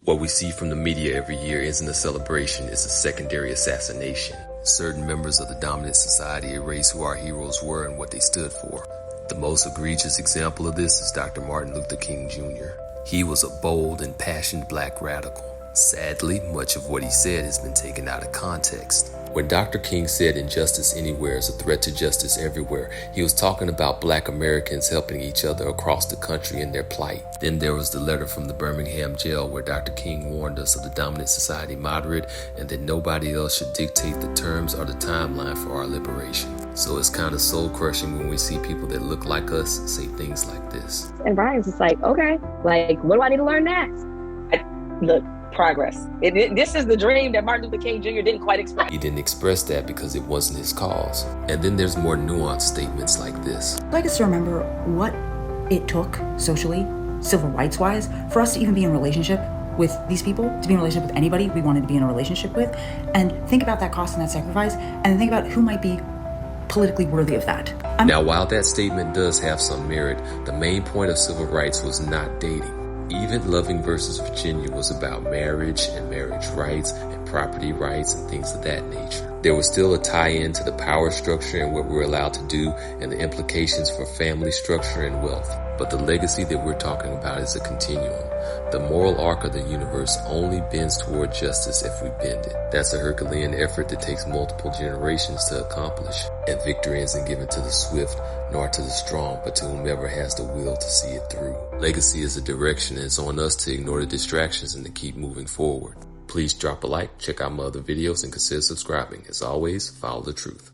What we see from the media every year isn't a celebration, it's a secondary assassination. Certain members of the dominant society erase who our heroes were and what they stood for. The most egregious example of this is Dr. Martin Luther King Jr. He was a bold, impassioned black radical. Sadly, much of what he said has been taken out of context. When Dr. King said injustice anywhere is a threat to justice everywhere, he was talking about black Americans helping each other across the country in their plight. Then there was the letter from the Birmingham jail where Dr. King warned us of the dominant society moderate and that nobody else should dictate the terms or the timeline for our liberation. So it's kind of soul crushing when we see people that look like us say things like this. And Brian's just like, okay, like, what do I need to learn next? Look. Progress. This is the dream that Martin Luther King Jr. didn't quite express. He didn't express that because it wasn't his cause. And then there's more nuanced statements like this. I'd like us to remember what it took socially, civil rights wise, for us to even be in a relationship with these people, to be in a relationship with anybody we wanted to be in a relationship with, and think about that cost and that sacrifice, and think about who might be politically worthy of that. Now, while that statement does have some merit, the main point of civil rights was not dating. Even Loving versus Virginia was about marriage and marriage rights and property rights and things of that nature. There was still a tie-in to the power structure and what we're allowed to do and the implications for family structure and wealth. But the legacy that we're talking about is a continuum. The moral arc of the universe only bends toward justice if we bend it. That's a Herculean effort that takes multiple generations to accomplish. And victory isn't given to the swift nor to the strong, but to whomever has the will to see it through. Legacy is a direction, and it's on us to ignore the distractions and to keep moving forward. Please drop a like, check out my other videos, and consider subscribing. As always, follow the truth.